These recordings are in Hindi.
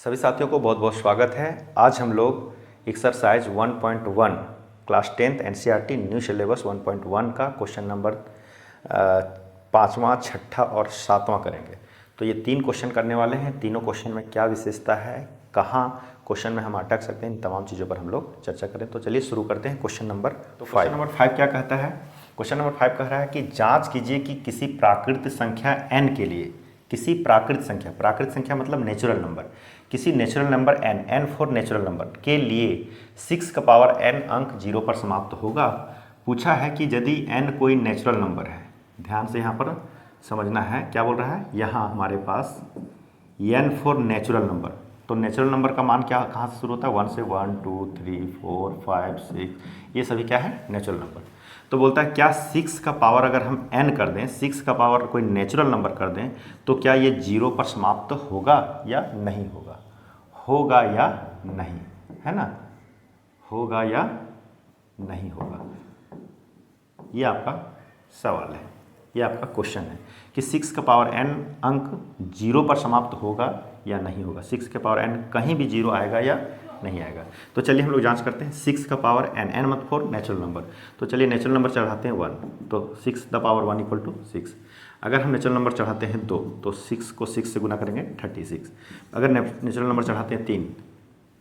सभी साथियों को बहुत बहुत स्वागत है। आज हम लोग exercise 1.1 class 10th NCERT new syllabus 1.1 का क्वेश्चन नंबर 5वां, 6ठा और 7वां करेंगे। तो ये 3 क्वेश्चन करने वाले हैं। तीनों क्वेश्चन में क्या विशेषता है, कहाँ क्वेश्चन में हम अटक सकते हैं, इन तमाम चीज़ों पर हम लोग चर्चा करें। तो चलिए शुरू करते हैं। क्वेश्चन नंबर 5 क्या कहता है? क्वेश्चन नंबर 5 कह रहा है कि जाँच कीजिए कि किसी प्राकृत संख्या n के लिए, किसी प्राकृत संख्या मतलब नेचुरल नंबर, किसी natural number n for natural number के लिए 6 का पावर n अंक 0 पर समाप्त होगा। पूछा है कि यदि n कोई नेचुरल नंबर है, ध्यान से यहाँ पर समझना है क्या बोल रहा है। यहाँ हमारे पास n फॉर नेचुरल नंबर, तो नेचुरल नंबर का मान क्या कहाँ से शुरू होता है? 1 से 1 2 3 4 5 6, ये सभी क्या है? Natural number. तो बोलता है क्या 6 का पावर अगर हम n कर दें, 6 का पावर कोई नेचुरल नंबर कर दें, तो क्या ये 0 पर समाप्त होगा या नहीं होगा? होगा या नहीं, है ना? होगा या नहीं होगा, ये आपका सवाल है, ये आपका क्वेश्चन है कि 6 का पावर n अंक 0 पर समाप्त होगा या नहीं होगा। 6 के पावर n कहीं भी 0 आएगा या नहीं आएगा। तो चलिए हम लोग जांच करते हैं। 6 का पावर n मत फोर नेचुरल नंबर, तो चलिए नेचुरल नंबर चढ़ाते हैं 1, तो 6 द पावर 1 इक्वल टू 6। अगर हम नेचुरल नंबर चढ़ाते हैं 2, तो 6 को 6 से गुना करेंगे 36। अगर नेचुरल नंबर चढ़ाते हैं 3,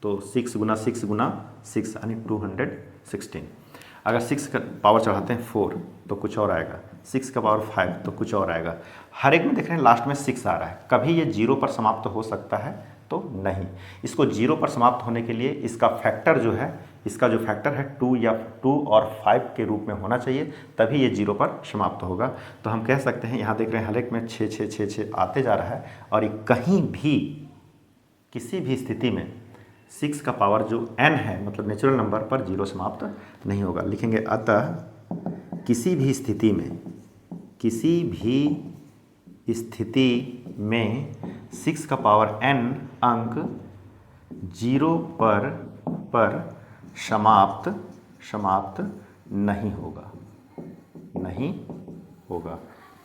तो 6 गुना 6 गुना 6 यानी 216। अगर 6 का पावर चढ़ाते हैं 4, तो कुछ और आएगा। 6 का पावर 5, तो कुछ और आएगा। हर एक में देख रहे हैं लास्ट में 6 आ रहा है। कभी ये 0 पर समाप्त हो सकता है तो नहीं। इसको 0 पर समाप्त होने के लिए इसका फैक्टर जो है, इसका जो फैक्टर है 2 या 2 और 5 के रूप में होना चाहिए, तभी ये 0 पर समाप्त होगा। तो हम कह सकते हैं, यहाँ देख रहे हैं हर एक में 6 6 6 6 आते जा रहा है, और ये कहीं भी किसी भी स्थिति में 6 का पावर जो n है मतलब नेचुरल नंबर पर 0 समाप्त नहीं होगा। लिखेंगे अतः किसी भी स्थिति में 6 का पावर n अंक 0 पर समाप्त नहीं होगा।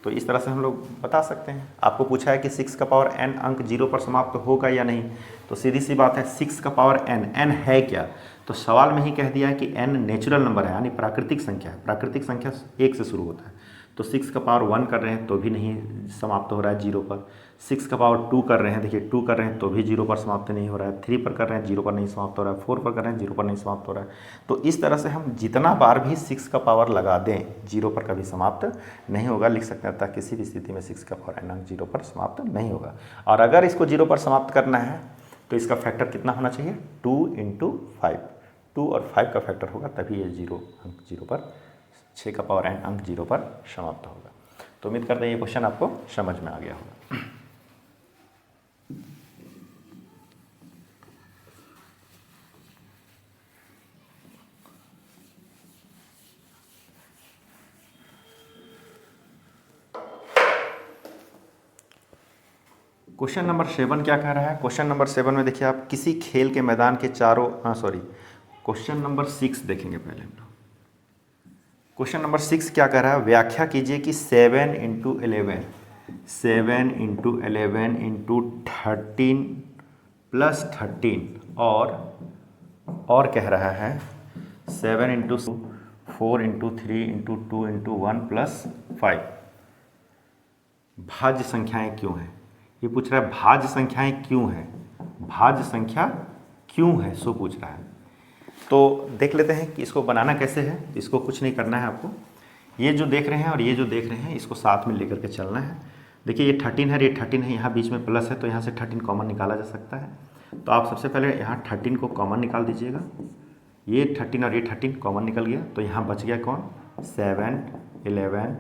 तो इस तरह से हम लोग बता सकते हैं। आपको पूछा है कि 6 का पावर n अंक 0 पर समाप्त होगा या नहीं, तो सीधी सी बात है 6 का पावर n है क्या? तो सवाल में ही कह दिया है कि n नेचुरल नंबर है, यानी प्राकृतिक संख्या है। प्राकृतिक संख्या 1 से शुरू होता है, तो 6 का पावर 1 कर रहे हैं तो भी नहीं समाप्त हो रहा है 0 पर। 6 का पावर 2 कर रहे हैं, देखिए 2 कर रहे हैं तो भी 0 पर समाप्त नहीं हो रहा है। 3 पर कर रहे हैं 0 पर नहीं समाप्त हो रहा है। 4 पर कर रहे हैं 0 पर नहीं समाप्त हो रहा है। तो इस तरह से हम जितना बार भी 6 का पावर लगा दें 0 पर कभी समाप्त नहीं होगा। लिख सकते हैं अतः किसी भी स्थिति में 6 का पावर n अंक 0 पर समाप्त नहीं होगा। और अगर इसको 0 पर समाप्त करना है तो इसका फैक्टर कितना होना चाहिए? 2 × 5। 2 और 5 का फैक्टर होगा, तभी ये 0 अंक 0 पर 6 का पावर n अंक 0 पर समाप्त होगा। तो उम्मीद करते हैं ये क्वेश्चन आपको समझ में आ गया होगा। क्वेश्चन नंबर 7 क्या कह रहा है? क्वेश्चन नंबर 7 में देखिए आप, किसी खेल के मैदान के चारों क्वेश्चन नंबर 6 देखेंगे पहले हम लोग। क्वेश्चन नंबर 6 क्या कह रहा है? व्याख्या कीजिए कि 7 × 11 × 13 प्लस 13 और कह रहा है 7 × 4 × 3 × 2 × 1 प्लस 5 भाज्य संख्याएं क्यों हैं? ये पूछ रहा है भाज्य संख्याएं क्यों हैं, भाज्य संख्या क्यों है, सो पूछ रहा है। तो देख लेते हैं कि इसको बनाना कैसे है। इसको कुछ नहीं करना है आपको, ये जो देख रहे हैं और ये जो देख रहे हैं इसको साथ में लेकर के चलना है। देखिए ये 13 है, ये 13 है, यहाँ बीच में प्लस है, तो यहाँ से 13 कॉमन निकाला जा सकता है। तो आप सबसे पहले यहाँ 13 को कॉमन निकाल दीजिएगा। ये 13 और ये 13 कॉमन निकल गया, तो यहाँ बच गया कौन? 7 11,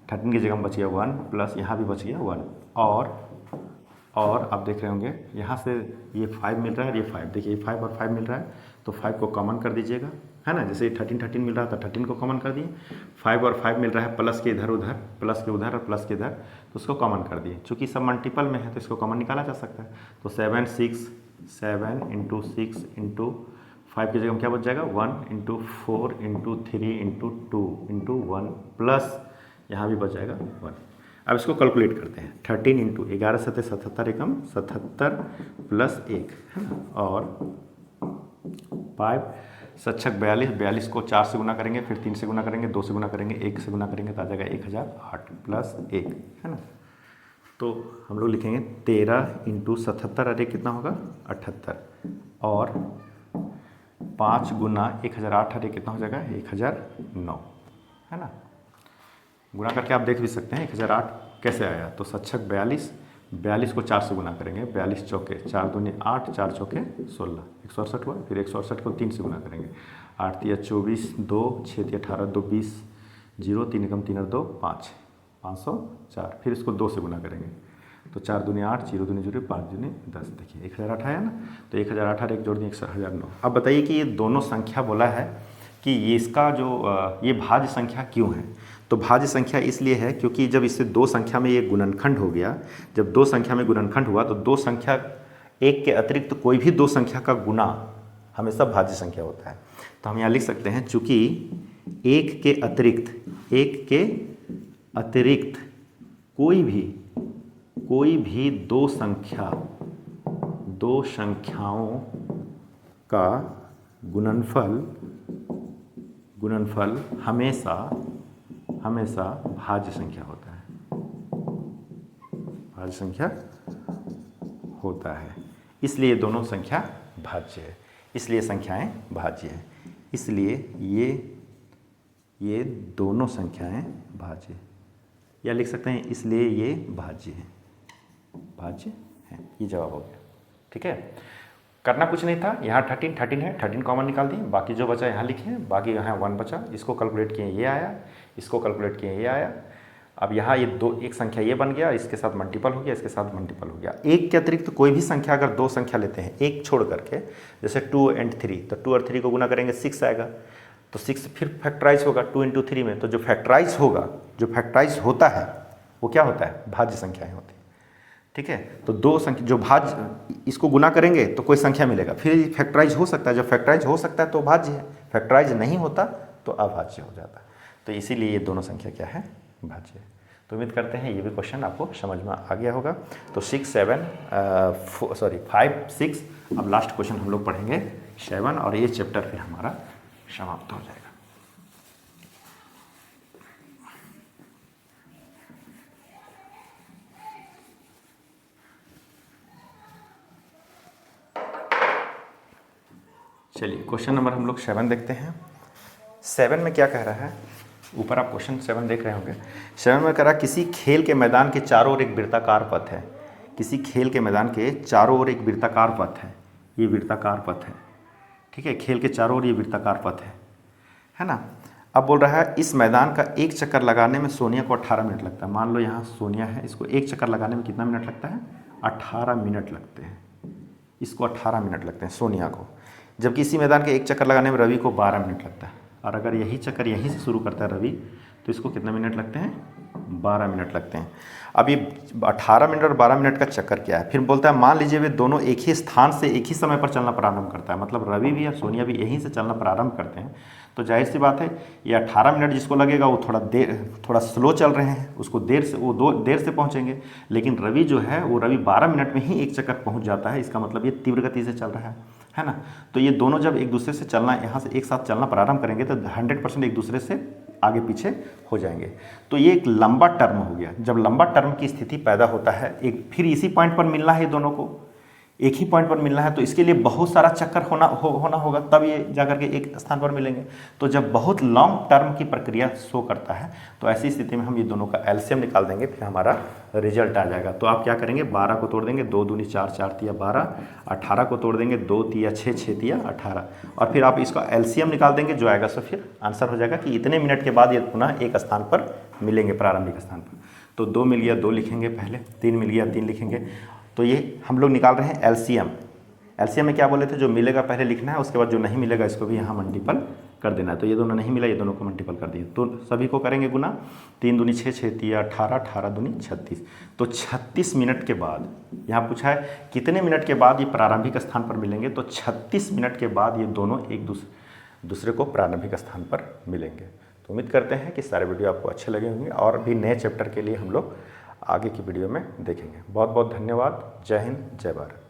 13 की जगह में बच गया 1, प्लस यहाँ भी बच गया 1, और आप देख रहे होंगे यहाँ से ये 5 मिल रहा है और ये 5, देखिए ये 5 और 5 मिल रहा है, तो 5 को कॉमन कर दीजिएगा, है ना। जैसे 13 मिल रहा था, 13 को कॉमन कर दिए। 5 और 5 मिल रहा है, प्लस के इधर उधर, प्लस के उधर और प्लस के इधर, तो उसको कॉमन कर दिए। चूँकि सब मल्टीपल में है तो इसको कॉमन निकाला जा सकता है। तो 7 × 6 × 5 की जगह में क्या बच जाएगा? 1 × 4 × 3 × 2 × 1 प्लस यहाँ भी बच जाएगा 1। अब इसको कैलकुलेट करते हैं। 13 इंटू 11 सत्ते 77 एकम 77 प्लस 1 है ना, और 5 सच्छक 42, 42 को 4 से गुना करेंगे, फिर 3 से गुना करेंगे, 2 से गुना करेंगे, 1 से गुना करेंगे तो आ जाएगा 1008 प्लस 1 है ना। तो हम लोग लिखेंगे 13 इंटू 77, अरे कितना होगा 78, और 5 गुना 1008, अरे कितना हो जाएगा 1009 है ना। गुना करके आप देख भी सकते हैं 1008 कैसे आया। तो सच्छक 42, 42 को 4 से गुना करेंगे, 42 चौके 4 दूनी 8, 4 चौके 16, 168 हुआ। फिर 168 को 3 से गुना करेंगे, 8 तिया 24, 2 6 तिया 18, 2 20, 0 3 एकम 3 और 2 5, 504। फिर इसको 2 से गुना करेंगे तो 4 दूनी 8, 0 दूनी 0, 5 दूनी 10। देखिए 1008 आया ना। तो 1008 और 1 जोड़ दिए 1009। अब बताइए कि ये दोनों संख्या बोला है कि ये इसका जो ये भाज्य संख्या क्यों है। तो भाज्य संख्या इसलिए है क्योंकि जब इससे दो संख्या में ये गुणनखंड हो गया, जब दो संख्या में गुणनखंड हुआ तो दो संख्या एक के अतिरिक्त कोई भी दो संख्या का गुना हमेशा भाज्य संख्या होता है। तो हम यहाँ लिख सकते हैं चूँकि एक के अतिरिक्त कोई भी दो संख्याओं का गुणनफल हमेशा भाज्य संख्या होता है, भाज्य संख्या होता है। इसलिए दोनों संख्या भाज्य है, इसलिए संख्याएं भाज्य है, इसलिए ये दोनों संख्याएं भाज्य, या लिख सकते हैं इसलिए ये भाज्य है, ये जवाब हो गया। ठीक है, करना कुछ नहीं था। यहाँ 13 है, 13 कॉमन निकाल दिए, बाकी जो बचा यहाँ लिखे, बाकी यहाँ 1 बचा, इसको कैलकुलेट किए ये आया, इसको कैलकुलेट किए ये आया। अब यहाँ ये दो, एक संख्या ये बन गया, इसके साथ मल्टीपल हो गया, इसके साथ मल्टीपल हो गया। एक के अतिरिक्त कोई भी संख्या अगर दो संख्या लेते हैं एक छोड़ करके, जैसे 2 और 3, तो 2 और 3 को गुना करेंगे 6 आएगा, तो 6 फिर फैक्टराइज होगा 2 इंटू 3 में। तो जो फैक्टराइज होता है वो क्या होता है, भाज्य संख्याएँ होती है। ठीक है, तो दो संख्या जो भाज्य, इसको गुना करेंगे तो कोई संख्या मिलेगा, फिर फैक्टराइज हो सकता है, जब फैक्टराइज हो सकता है तो भाज्य है, फैक्टराइज नहीं होता तो अभाज्य हो जाता है। तो इसीलिए ये दोनों संख्या क्या है, भाज्य है। तो उम्मीद करते हैं ये भी क्वेश्चन आपको समझ में आ गया होगा। तो 5, 6, अब लास्ट क्वेश्चन हम लोग पढ़ेंगे 7, और ये चैप्टर फिर हमारा समाप्त हो जाएगा। चलिए क्वेश्चन नंबर हम लोग 7 देखते हैं। 7 में क्या कह रहा है, ऊपर आप क्वेश्चन 7 देख रहे होंगे। 7 में कह रहा है किसी खेल के मैदान के चारों ओर एक वृत्ताकार पथ है, किसी खेल के मैदान के चारों ओर एक वृत्ताकार पथ है, ये वृत्ताकार पथ है। ठीक है, खेल के चारों ओर ये वृत्ताकार पथ है ना। अब बोल रहा है इस मैदान का एक चक्कर लगाने में सोनिया को 18 मिनट लगता है। मान लो यहाँ सोनिया है, इसको एक चक्कर लगाने में कितना मिनट लगता है, 18 मिनट लगते हैं, इसको 18 मिनट लगते हैं सोनिया को। जबकि इसी मैदान के एक चक्कर लगाने में रवि को 12 मिनट लगता है, और अगर यही चक्कर यहीं से शुरू करता है रवि, तो इसको कितने मिनट लगते हैं, 12 मिनट लगते हैं। अब ये 18 मिनट और 12 मिनट का चक्कर क्या है, फिर बोलता है मान लीजिए वे दोनों एक ही स्थान से एक ही समय पर चलना प्रारंभ करता है, मतलब रवि भी और सोनिया भी यहीं से चलना प्रारंभ करते हैं। तो जाहिर सी बात है ये 18 मिनट जिसको लगेगा वो थोड़ा स्लो चल रहे हैं, उसको देर से पहुँचेंगे। लेकिन रवि जो है वो 12 मिनट में ही एक चक्कर पहुँच जाता है, इसका मतलब ये तीव्र गति से चल रहा है ना। तो ये दोनों जब एक दूसरे से चलना, यहाँ से एक साथ चलना प्रारंभ करेंगे तो 100% एक दूसरे से आगे पीछे हो जाएंगे। तो ये एक लंबा टर्म हो गया। जब लंबा टर्म की स्थिति पैदा होता है, एक फिर इसी पॉइंट पर मिलना है, दोनों को एक ही पॉइंट पर मिलना है, तो इसके लिए बहुत सारा चक्कर होना होगा, तब ये जाकर के एक स्थान पर मिलेंगे। तो जब बहुत लॉन्ग टर्म की प्रक्रिया शो करता है, तो ऐसी स्थिति में हम ये दोनों का एलसीएम निकाल देंगे, फिर हमारा रिजल्ट आ जाएगा। तो आप क्या करेंगे, 12 को तोड़ देंगे, 2 दूनी 4, 4 तिया 12, 18 को तोड़ देंगे, 2 तिया 6, 6 तिया 18, और फिर आप इसका एलसीएम निकाल देंगे, जो आएगा सो फिर आंसर हो जाएगा कि इतने मिनट के बाद ये पुनः एक स्थान पर मिलेंगे, प्रारंभिक स्थान पर। तो 2 मिल गया 2 लिखेंगे पहले, 3 मिल गया 3 लिखेंगे। तो ये हम लोग निकाल रहे हैं एलसीएम। एलसीएम में क्या बोले थे, जो मिलेगा पहले लिखना है, उसके बाद जो नहीं मिलेगा इसको भी यहाँ मल्टीपल कर देना है। तो ये दोनों नहीं मिला, ये दोनों को मल्टीपल कर दिए, तो सभी को करेंगे गुना। 3 दूनी 6, 6 तिया 18, 18 दूनी 36। तो 36 मिनट के बाद, यहाँ पूछा है कितने मिनट के बाद ये प्रारंभिक स्थान पर मिलेंगे, तो 36 मिनट के बाद ये दोनों एक दूसरे को प्रारंभिक स्थान पर मिलेंगे। तो उम्मीद करते हैं कि सारे वीडियो आपको अच्छे लगे होंगे, और भी नए चैप्टर के लिए हम लोग आगे की वीडियो में देखेंगे। बहुत बहुत धन्यवाद। जय हिंद, जय भारत।